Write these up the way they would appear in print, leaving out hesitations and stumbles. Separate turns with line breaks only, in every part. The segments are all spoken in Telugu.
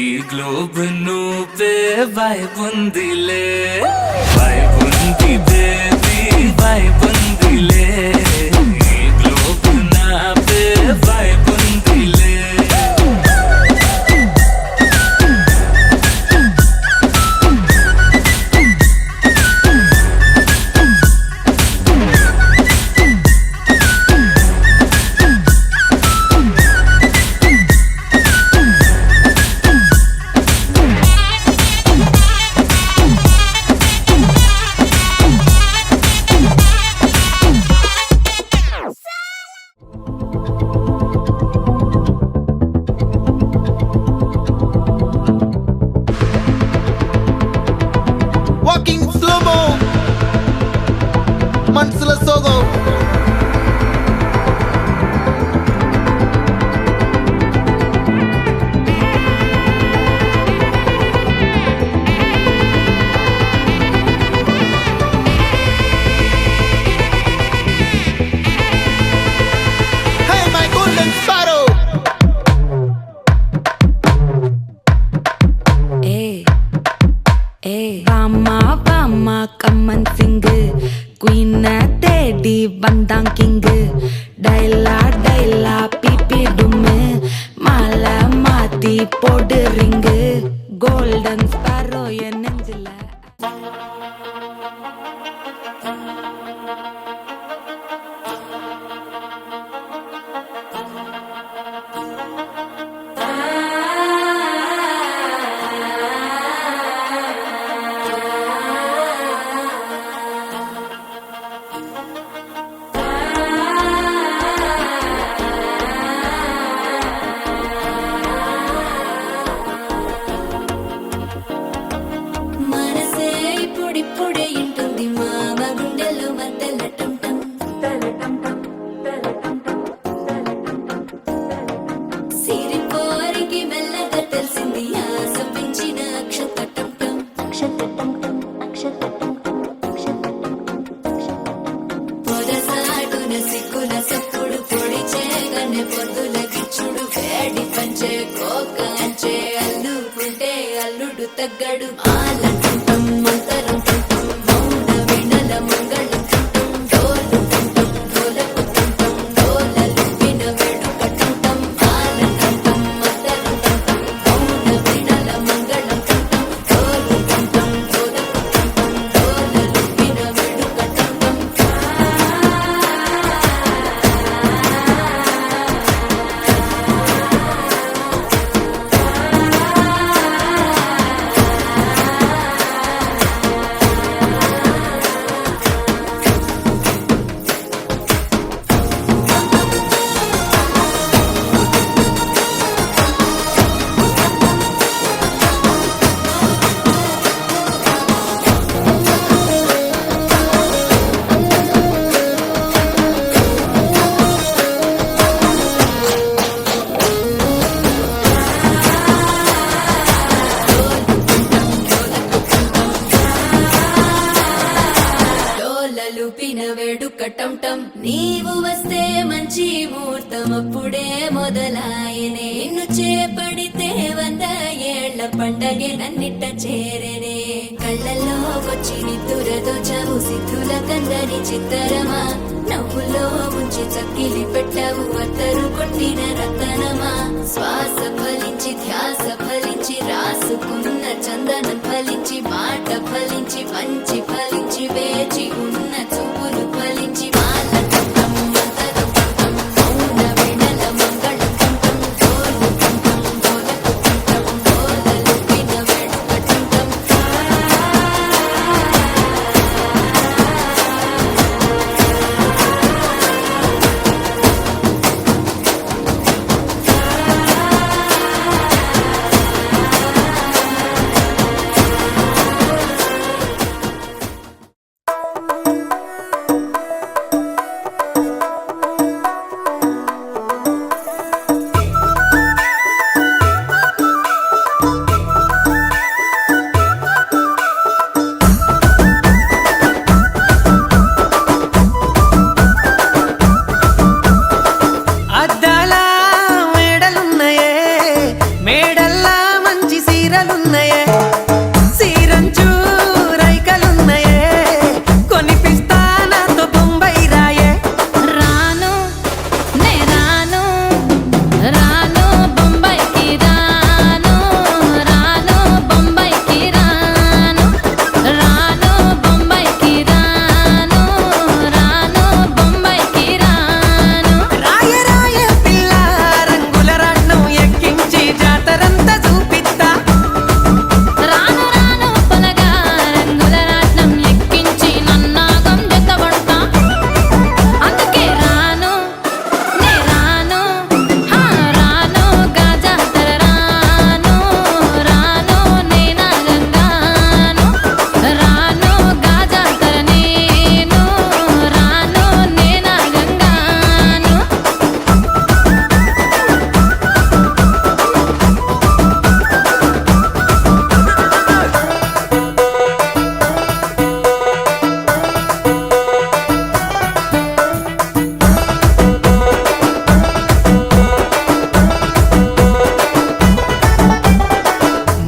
ఈ గ్లోబ్ నువ్వే వైబుందిలే వైబుంది బేబీ వైబుందిలే ఈ గ్లోబ్ నావే వైబుందిలే
Walking slow-mo, Mansula Sogo. Hey, my golden sparrow.
Bama கம்மன் சிங்கு குயின தேடி வந்தான் கிங்கு டைலா டைலா பிபி டும்மு மாலை மாத்தி போடு ரிங்கு கோல்டன் ஸ்பாரோ என் நெஞ்சில
ఇప్పుడే ఇంటుంది మామ గుండెల్లో మధ్యలో టం సిరిపోరికి మెల్లగా తెలిసింది ఆశ పెంచిన అక్షతటం పొదసాటున సిక్కుల సప్పుడు పొడి చేయగానే పొద్దుల గిచ్చుడు వేడి పంచే కోక అంచే అల్లుకుంటే అల్లుడు తగ్గడు ఆలంటుంటం మంతరం వేడుకటం నీవు వస్తే మంచి ముహూర్తం అప్పుడే మొదలాయనే నిన్ను చేపడితే 100 ఏళ్ల పండగే నన్నిట్ట చేరనే కళ్ళల్లో వచ్చి నిద్దురతో చవు సిద్ధుల కందని చిత్తరమా నవ్వులో ముంచి చక్కిలి పెట్టవు అత్తరు కొట్టిన రతనమా శ్వాస ఫలించి ధ్యాస ఫలించి రాసుకున్న చందనం ఫలించి మాట ఫలించి మంచి ఫలించి వేచి ఉన్న చూపులు ఫలించి
నగలున్నయే సీరంచు రైకలున్నయే కొనిపిస్తా నాతో బొంబాయి రాయే
రాను నే రాను రాను బొంబాయికి రాను రాను బొంబాయికి రాను రాను బొంబాయికి రాను రాను బొంబాయికి రాను
రాయ రాయ పిల్ల రంగుల రాట్నం ఎక్కించి జాతరంతా చూపిస్తా
రాను రాను పొలగా రంగుల రాట్నం ఎక్కించి నన్నాగం జతబడతా అందుకే రాను నే రాను హా రాను గాజాతర రాను రాను నే నాగంగాను రాను గాజాతర నేను రాను నే నాగంగాను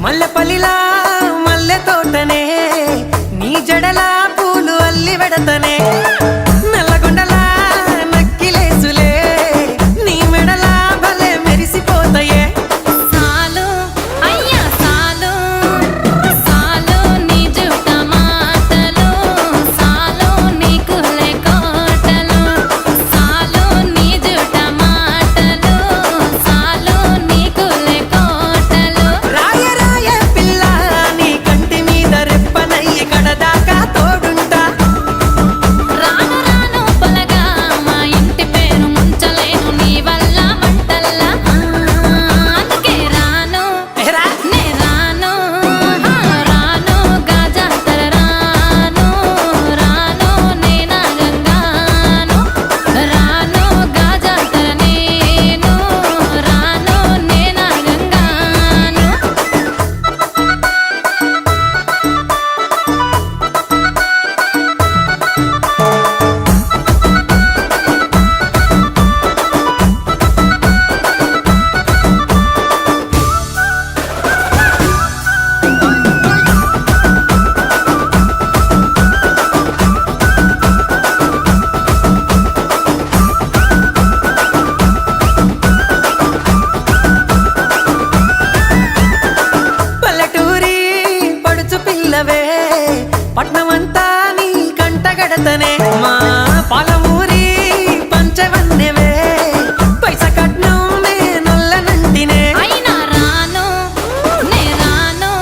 మల్లెపల్లిలా మల్లె తోటనే నీ జడలా పూలు అల్లి వెడతనే నల్లగొండలా నక్కిలేసులే నీ మెడలా భలే మెరిసిపోతాయే
సాలు అయ్యా సాలు సాలు నీ జుట మాటలు సాలు నీకు కోటలు సాలు నీ జుట మాటలు సాలు నీకు కోటలు
రాయ రాయ పిల్ల నీ కంటి మీద రెప్పనయ్యి కడదాకా తోడుంటా
రాను రాను పొలగా మా ఇంటి పేరు ముంచలేను నీ వల్ల మంటల్లా అందుకే రాను
ఏరా
నే రాను హా రాను గాజాతర రాను రాను నే నాగంగాను రాను గాజాతర నేను రాను నే నాగంగాను
పల్లెటూరి పడుచు పిల్లవే పట్నమంతా నీ కంటగడతనే మా పాలమూరి పంచవన్నెవే పైస కట్నం నే నొల్లనంటినే
అయినా రాను నే రాను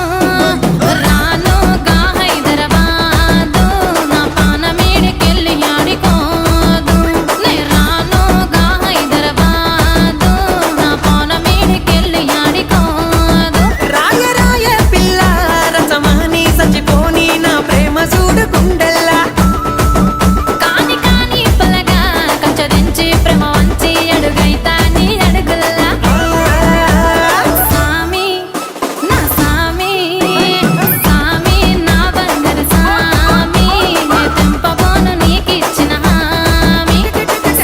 రాను గా హైదరాబాదు నా పానమేడికెళ్ళి ఆడికోదు నే రాను గా హైదరాబాదు నా పానమేడికెళ్ళి ఆడికోదు
రాయ రాయ పిల్ల రసమాని సచిపోని నా ప్రేమ చూడు గుండెల్లా
కాని కాని పొలగా కంచరించి ప్రేమ వంచి అడుగైతా నీ అడుగుల్లా సామి నా సామి సామి నా బంగారు సామి నే తెంపబోను నీకిచ్చిన హామీ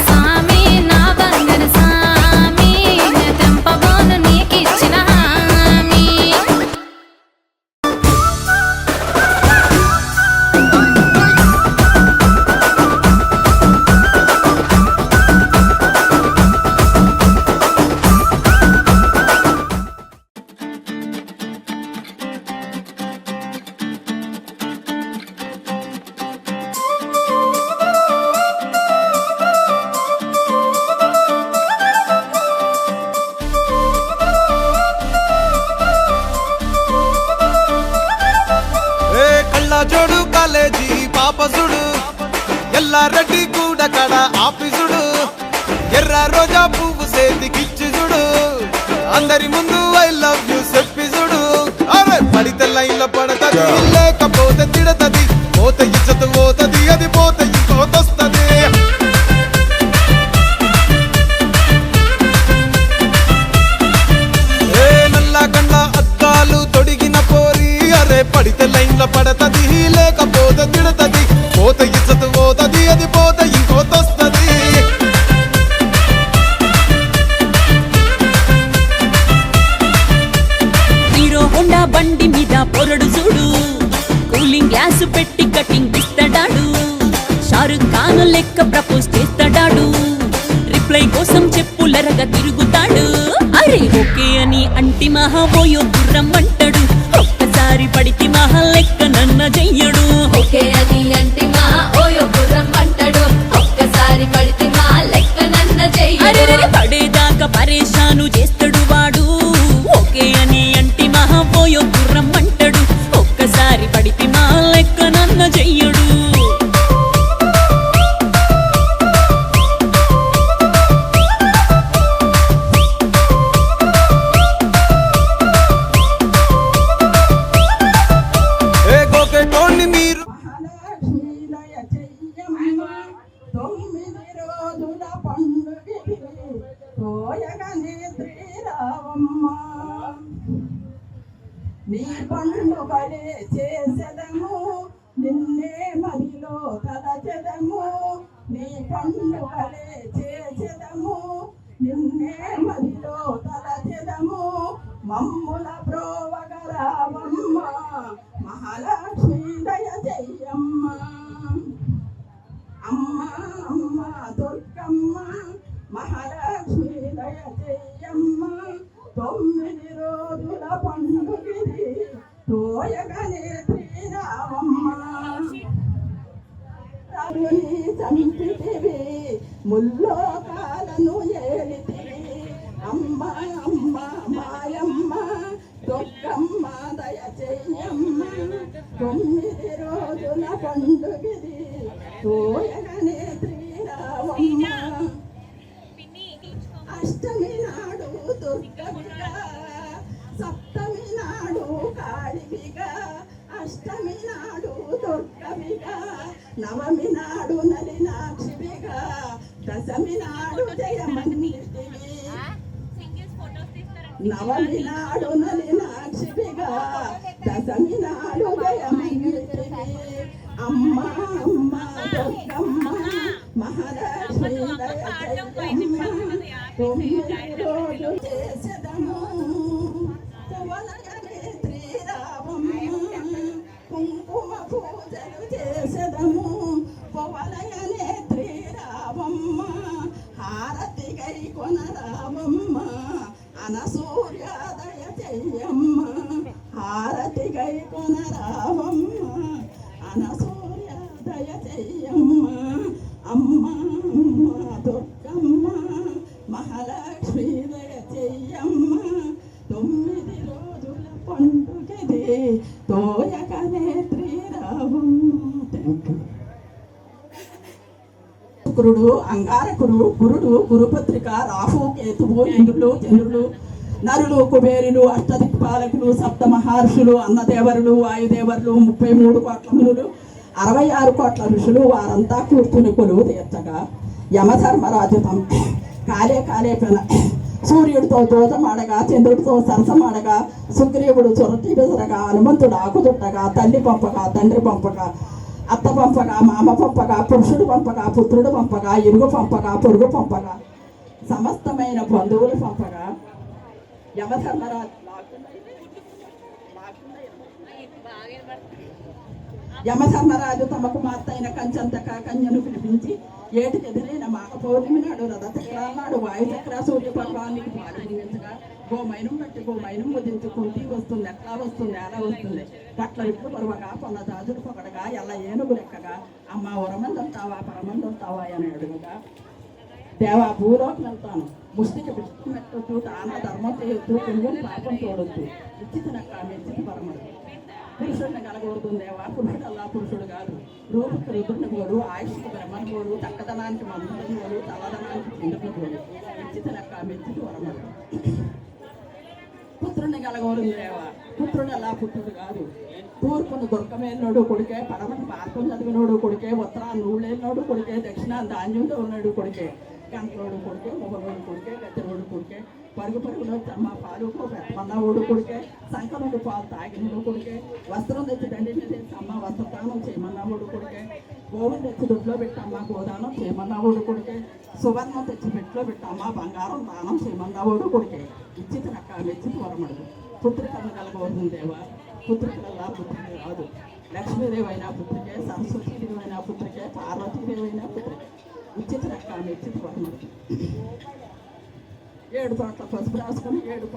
సామి నా బంగారు సామి నే తెంపబోను నీకిచ్చిన హామీ
ఏ కళ్ళ జోడు కాలేజీ పాపసుడు ఎల్లారెడ్డి కూడా కడ ఆఫీసుడు ఎర్ర రోజా పువ్వు సేతికిచ్చి చూడు అందరి ముందు ఐ లవ్ యూ చెప్పి చూడు అరే పడితే లైన్లో పడతది లేకపోతే తిడతది పోతే ఇచ్చత పోతది అది పోతే ఇంకోతొస్తది ఏ నల్ల కండ్ల అద్దాలు తొడిగిన పోరి అరే పడితే లైన్లో పడతది లేకపోతే తిడతది పోతే ఇచ్చత పోతది అది పోతే ఇంకోతొస్తది
బండి మీద పొరడు చూడు కూలింగ్ గ్లాసు పెట్టి కటింగ్ ఇస్తాడాడు షారుఖ్ ఖాన్ లెక్క ప్రపోజ్ చేస్తాడాడు రిప్లై కోసం చెప్పులరగా తిరుగుతాడు అరే ఓకే అని అంటి మహా ఓయో గుర్రం అంటాడు ఒక్కసారి పడితి మహా లెక్క నన్న చెయ్యడు
ఓకే అని అంటే మా ఓయో గుర్రం అంటాడు ఒక్కసారి పడితే మా లెక్క నన్న
అరే
చెయ్యడు
పడేదాకా పరేషాను చేస్తాడు వాడు ఓకే అని అంటి మహా ఓయో గుర్రం అంటాడు ఒక్కసారి పడితి మా లెక్క నన్న చెయ్యడు
ఏ గోకెటోని మీరు
మహాలక్ష్మీదయ చెయ్యమ్మ తొమ్మిది రోజుల పండుగ తోయగనే శ్రీరావమ్మ నీ పండుగలే చేసెదము నిన్నే మదిలో తలచెదము నీ పండుగలే చేసెదము నిన్నే మదిలో తలచెదము మమ్ముల ప్రోవగరావమ్మ మహాలక్ష్మీ దయ చెయ్యమ్మ అమ్మ అమ్మ దుర్గమ్మ మహాలక్ష్మీ దయ చెయ్యమ్మ 9 రోజుల పండుగిది తోయగనే శ్రీరామమ్మ రాముని చంపితివి ముల్లోకాలను ఏలితివి అమ్మ అమ్మ మాయమ్మ దుర్గమ్మ దయ చెయ్యమ్మ 9 రోజుల పండుగిది తోయగనే శ్రీరామమ్మ అష్టమి నాడు దుర్గవిగా సప్తమి నాడు కాళివిగా అష్టమి నాడు దుర్గవిగా నవమి నాడు నలినాక్షివిగా దశమి నాడు జయమండితివి నవమి నాడు నలినాక్షివిగా దశమి నాడు జయమండితివి అమ్మ అమ్మ దుర్గమ్మ మహాలక్ష్మీ దయ చెయ్యమ్మ 9 రోజులు చేసెదము పువ్వులగనే శ్రీరామమ్మ కుంకుమ పూజలు చేసెదము పువ్వులగనే శ్రీరామమ్మ హారతి గై కొనరామమ్మ అనసూర్యోదయ చెయ్యమ్మ హారతి గై కొనరామమ్మ అనసూర్యోదయ చెయ్యమ్మ అమ్మ అమ్మ దుర్గమ్మ మహాలక్ష్మీ దయ చెయ్యమ్మ 9 రోజుల పండుగది తోయగనే శ్రీరామమ్మ శుక్రుడు అంగారకుడు గురుడు గురుపత్రిక రాహు కేతువు ఇంద్రుడు చంద్రుడు నరులు కుబేరులు అష్టదిక్పాలకులు సప్త మహర్షులు అన్నదేవరులు వాయుదేవరులు 33 కోట్ల మునులు 66 కోట్ల ఋషులు వారంతా కూర్చుని కొలువు తీర్చగా యమధర్మరాజు కాలే కాలే సూర్యుడితో దూతమాడగా చంద్రుడితో సరసమాడగా సుగ్రీవుడు చొరటి బెసరగా హనుమంతుడు ఆకుదుట్టగా తల్లి పంపగా తండ్రి పంపగా అత్త పంపగా మామ పంపగా పురుషుడు పంపగా పుత్రుడు పంపగా ఇరుగు పంపగా పొరుగు పంపగా సమస్తమైన బంధువులు పంపగా యమధర్మరాజు యమధర్మరాజు తమ కుమార్తె కంచంతక కన్యను పిలిపించి ఏటికి ఎదురైన మాఘ పౌర్ణమి నాడు రథచక్రాల నాడు వాయుచక్ర సూర్య పర్వానికి పాల్గొనించగా గోమైనం బట్టి గోమైనం ముదించుకుంటూ వస్తుంది ఎట్లా వస్తుంది ఎలా వస్తుంది పట్ల ఇట్లు పరువగా పొన్న దాజులు పొగడగా ఎలా ఏనుగు లెక్కగా అమ్మ వరమంది వస్తావా పరమంది వస్తావా అని అడుగుగా దేవా భూలోకి వెళ్తాను ముష్టికి విష్ణుమెట్టొద్దు దాన ధర్మం చేయొద్దు పురుగుని పాపం తోడొద్దు ఇచ్చి తినక్క మెచ్చి పరమడు పురుషుడిని కలగొడుతుందేవా పురుషుడు అలా పురుషుడు కాదు రూపుకి రుద్రుని పోడు ఆయుష్కి బ్రహ్మను పోడు చక్కదనానికి మందుని పోడు చల్లదనానికి చిండుని పోడు ఇచ్చి తినక్క మెచ్చి వరమడు పుత్రుని కలగోరుందేవా పుత్రుడు అలా పుత్రుడు కాదు తూర్పును దుర్గమేలినోడు కొడుకే పడమటి పార్కం చదివినోడు కొడుకే ఉత్తరాన్ని ఊళ్ళేలినోడు కొడుకే దక్షిణాన్ని ధాన్యంలో ఉన్నాడు కొడుకే గంటలోడు కొడుకే మొగలోడు కొడుకే గద్దెలోడు కొడుకే పరుగు పరుగులో అమ్మ పాలు పెద్దమన్నోడు కొడుకే సంకలుడు పాలు తాగినోడు కొడుకే వస్త్రం తెచ్చి దండి మీద అమ్మ వస్త్రదానం చేయమన్నవాడు కొడుకే గోవుని తెచ్చి దొడ్లో పెట్టమ్మ గోదానం చేయమన్నవాడు కొడుకే సువర్ణం తెచ్చి పెట్టులో పెట్టమ్మ బంగారం దానం చేయమన్నవాడు కొడుకే ఇచ్చి తినక్క మెచ్చి వరమడుగు పుత్రికను కలగవరుందేవా పుత్రికలలా పుత్రిక కాదు లక్ష్మీదేవైనా పుత్రికే సరస్వతీదేవైనా పుత్రికే పార్వతీదేవైనా పుత్రికే ఉచిత రకాన్ని ఇచ్చిత బహుమతి 7 తోట్ల పసుపు రాసుకొని 7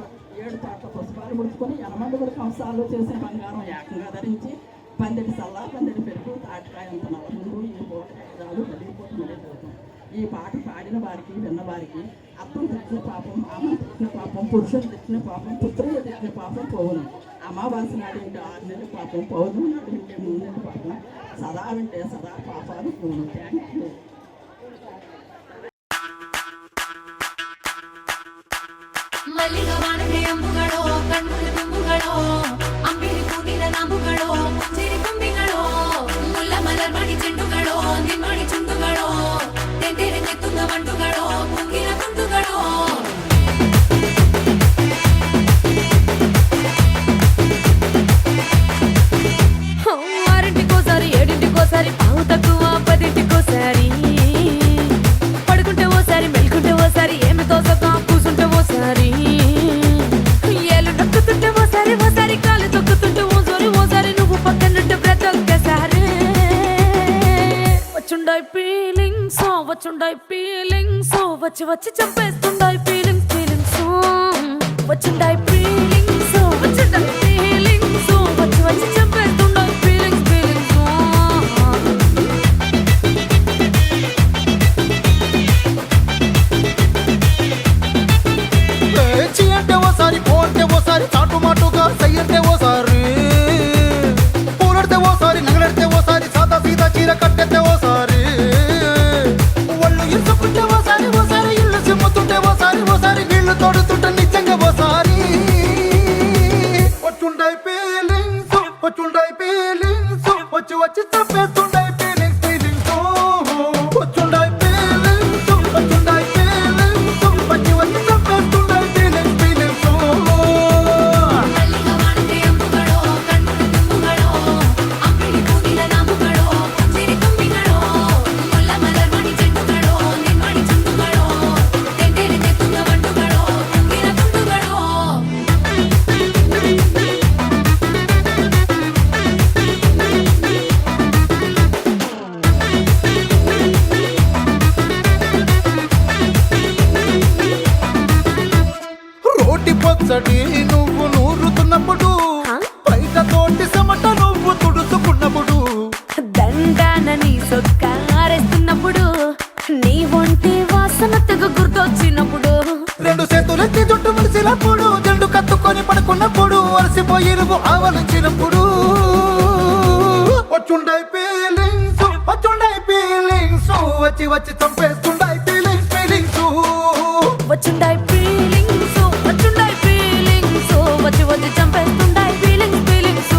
తోట్ల పసుపాలు ముడుచుకొని 8 కంసాలు చేసిన బంగారం ఏకంగా ధరించి పందిరి సల్లా పందిరి పెరుగు తాటికాయ అంత నవరుండు ఈ పూట రాజాలు కలిగిపోతు మళ్ళీ ఈ పాట పాడిన వారికి విన్న వారికి అత్తం తెచ్చిన పాపం మామను తెచ్చిన పాపం పురుషులు తెచ్చిన పాపం పుత్రులు తెచ్చిన పాపం పోవును అమావాస్య నాడు ఇంటి 6 నెలల పాపం పౌర్ణమి నాడు ఇంటి 3 నెలల పాపం సదా వింటే సదా పాపాలు పోను థ్యాంక్ యూ.
ಮಲ್ಲಿಗ ವಾಣತೆ ಅಂಬುಗಳೋ ಕಣ್ಣುಗಳ ತುಂಬುಗಳೋ ಅಂಬಿರಿ ಕೂಡಿನ ನಾಂಬುಗಳೋ ಮುಂಜಿರಿ ಕೊಂಬಿಗಳೋ ಮುಲ್ಲ ಮಲರ್ ಮಣಿ ಚೆಂಡುಗಳೋ ನಿನ್ಮಣಿ ಚುಂಡುಗಳೋ ತೆಂದೆರೆ ನೆತ್ತುಂದ ಮಂಟುಗಳೋ ಮುಂಗಿನ ತುಂಡುಗಳೋ
ఆరింటికోసారి 7ంటికోసారి పావు తక్కువ 10ంటికోసారి పడుకుంటే ఓసారి మెలుకుంటే ఓసారి ఏమి తోసక కూసుంటే ఓసారి ఏళ్ళు నొక్కుతుంటే ఓసారి ఓసారి కాలు తొక్కుతుంటే ఓసారి నువ్వు పక్కనుంటే ప్రతి ఒక్కసారి వచ్చుండాయి ఫీలింగ్స్ వచ్చి వచ్చి చంపేస్తుండాయి ఫీలింగ్స్ వచ్చుండాయి ఫీలింగ్స్ వచ్చి వచ్చి చంపేస్తుండాయి ఫీలింగ్స్
చీ అంటే ఓసారి పో అంటే ఓసారి చాటు మాటుగా సై అంటే ఓసారి పూలడితే ఓసారి నగలడితే ఓసారి సాదా సీదా చీర కట్టెత్తే ఓసారి ఒళ్ళు ఇరుసుకుంటే ఓసారి ఇల్లు సిమ్ముతుంటే ఓసారి నీళ్లు తోడుతుంటే నిజంగా ఓసారి వచ్చుండాయి ఫీలింగ్స్ వచ్చి వచ్చి చంపేస్తుండాయి ఫీలింగ్స్ వచ్చుండాయి ఫీలింగ్స్ వచ్చి వచ్చి చంపేస్తుండాయి ఫీలింగ్స్
ಮಲ್ಲಿಗ ವಾಣತೆ ಅಂಬುಗಳೋ ಕಣ್ಣುಗಳ ತುಂಬುಗಳೋ ಅಂಬಿರಿ ಕೂಡಿನ ನಾಂಬುಗಳೋ ಮುಂಜಿರಿ ಕೊಂಬಿಗಳೋ ಮುಲ್ಲ ಮಲರ್ ಮಣಿ ಚೆಂಡುಗಳೋ ನಿನ್ಮಣಿ ಚುಂಡುಗಳೋ ತೆಂದೆರೆ ನೆತ್ತುಂದ ಮಂಟುಗಳೋ ಮುಂಗಿನ ತುಂಡುಗಳೋ
రోటి పచ్చడి నువ్వు నూరుతున్నప్పుడు బయట తోటి సమట నువ్వు తుడుచుకున్నప్పుడు
దండాన నీ సొక్కారేస్తున్నప్పుడు నీ ఒంటి వాసన తెగ గుర్తొచ్చినప్పుడు
2 చేతులెత్తి జుట్టు ముడిసినప్పుడు జెండు కత్తుకొని పడుకున్నప్పుడు అలసిపోయి నువ్వు ఆవలించినప్పుడు వచ్చుండాయి ఫీలింగ్స్ వచ్చి వచ్చి చంపేస్తుండాయి ఫీలింగ్స్
వచ్చుండాయి ఫీలింగ్స్ వచ్చి వచ్చి చంపేస్తుండాయి ఫీలింగ్స్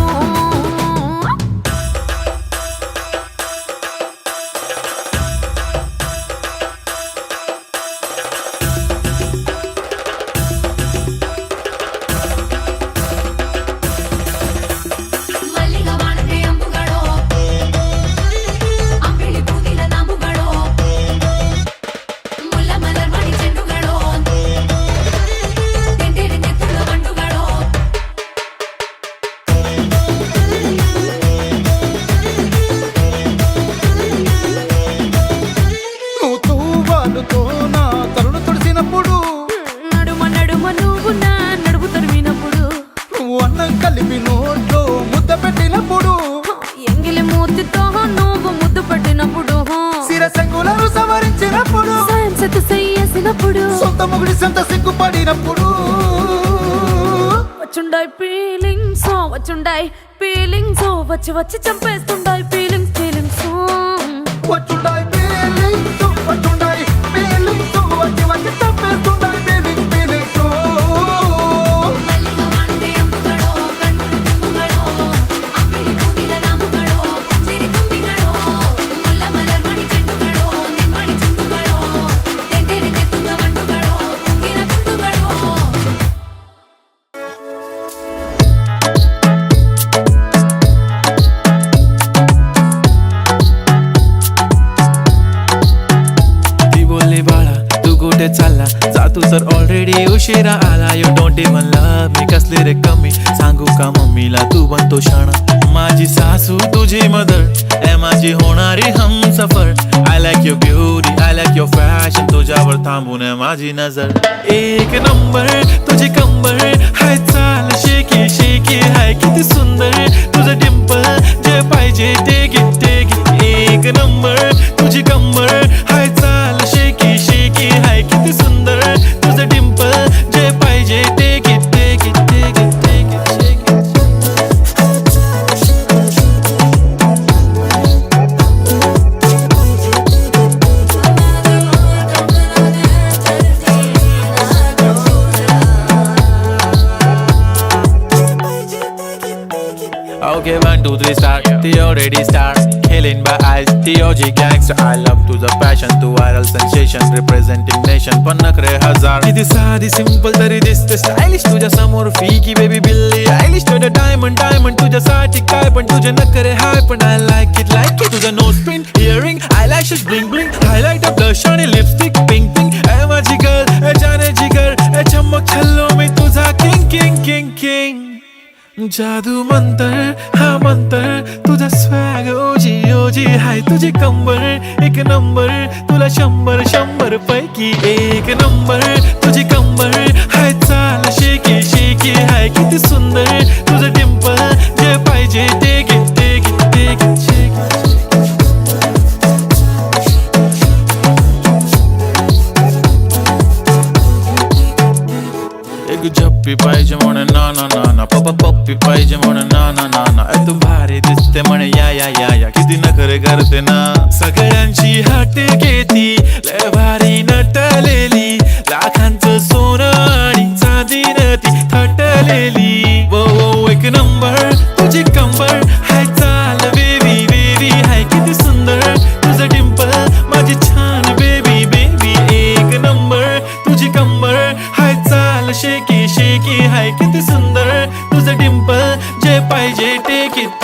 ಮಲ್ಲಿಗ ವಾಣತೆ ಅಂಬುಗಳೋ ಅಂಬಿರಿ ಕೂಡಿನ ನಾಂಬುಗಳೋ ಮುಲ್ಲ ಮಲರ್ ಮಣಿ ಚೆಂಡುಗಳೋ ತೆಂದೆರೆ ನೆತ್ತುಂದ ಮಂಟುಗಳೋ
నువ్వు తూవాలుతో నా తలను తుడిసినప్పుడు
నడుమ నువ్వు నా నడుపు తరిమినప్పుడు
నువ్వు అన్నం కలిపి నోట్లో ముద్ద పెట్టినప్పుడు
ఎంగిలి మూతితో నువ్వు ముద్దు పట్టినప్పుడు
శిరసంగులను సవరించినప్పుడు
సైన్స్ చెయ్యేసినప్పుడు
సొంత ముగుడి సొంత సిగ్గుపడినప్పుడు
వచ్చుండాయి ఫీలింగ్స్ వచ్చి వచ్చి చంపేస్తుండాయి ఫీలింగ్స్
వచ్చుండాయి ఫీలింగ్స్ వచ్చి వచ్చి చంపేస్తుండాయి ఫీలింగ్స్
ಮಲ್ಲಿಗ ವಾಣತೆ ಅಂಬುಗಳೋ ಕಣ್ಣುಗಳ ತುಂಬುಗಳೋ ಅಂಬಿರಿ ಕೂಡಿನ ನಾಂಬುಗಳೋ ಮುಂಜಿರಿ ಕೊಂಬಿಗಳೋ ಮುಲ್ಲ ಮಲರ್ ಮಣಿ ಚೆಂಡುಗಳೋ ನಿನ್ಮಣಿ ಚುಂಡುಗಳೋ ತೆಂದೆರೆ ನೆತ್ತುಂದ ಮಂಟುಗಳೋ ಮುಂಗಿನ ತುಂಡುಗಳೋ
ती बोलली बाळा तू कुठे चालला जा तू तर ऑलरेडी
ऑलरेडी उशिरा आला you don't even love me कसली रे कमी सांगू का मम्मीला तू बनतो शाणा माझी सासू तुझी मदर ए माझी होणारी Humsafar I like your beauty I like your fashion तुझ्यावर थांबून आहे माझी नजर एक नंबर तुझी कंबर हाय चाल शेकी शेकी हाय किती सुंदर तुझं डिंपल जे पाहिजे टेक इट एक नंबर तुझी कंबर हाय चाल शेकी शेकी हाय किती सुंदर तुझं डिंपल जे पाहिजे take it Okay, 1, 2, 3 start. The already start. Killing by eyes. The OG gangster. I love to the passion, to viral sensation, representing nation. पन्नकरे हजार. किती साधी simple तरी दिसते stylish तुझ्या समोर फीकी baby बिल्ली. Stylish to the diamond तुझ्यासाठी काय पण तुझे नखरे हाय पण I like it. तुझं nose pin, earring, eyelashes bling bling. Highlight of blush आणि lipstick pink pink. ए माझी girl, ए जाने जिगर, ए चमक छल्लो मी तुझा king. जादू मंतर हा मंतर तुझा स्वॅग ओजी हाय तुझी कंबर एक नंबर तुला 100 पैकी एक नंबर तुझी कंबर हाय चाल शेकी शेकी हाय किती सुंदर तुझं डिंपल जे पाहिजे टेक इट झप्पी पाहिजे म्हणे ना पप्पी पाहिजे म्हणे ना तू भारी दिसते म्हणे या किती नखरे करते ना सगळ्यांची हट घेती लय भारी नटलेली लाखांचं सोनं आणि चांदीनं ती थटलेली वो एक नंबर तुझी कंबर हाय चाल बेबी हाय किती सुंदर तुझं डिंपल माझी छान बेबी एक नंबर तुझी कंबर हाय चाल शेकी शेकी हाय किती सुंदर तुझं डिंपल जे पाहिजे टेक इट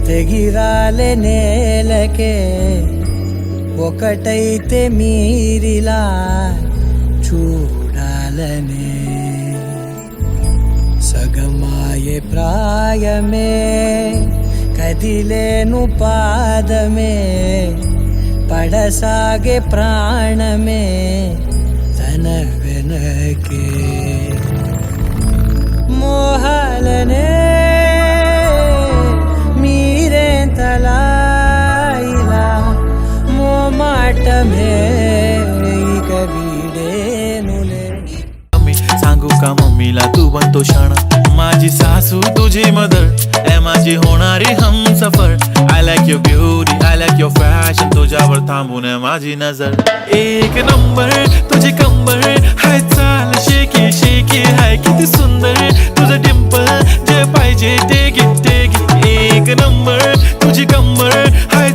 తెగిరాలే నేలకే ఒకటైతే మీరిలా చూడాలనే సగమాయే ప్రాయమే కదిలేను పాదమే పడసాగే ప్రాణమే తన వెనకే మోహాలనే మీరేంతలా ఇలా మోమాటమే ఇక వీడేనులే
सांगू का मम्मीला तू बनतो शाणा माझी सासू तुझी मदर ए माझी होणारी Humsafar I like your beauty I like your fashion तुझ्यावर थांबून आहे माझी नजर एक नंबर तुझी कंबर हाय चाल शेकी शेकी हाय किती सुंदर तुझं डिंपल जे पाहिजे टेक इट एक नंबर तुझी कंबर हाय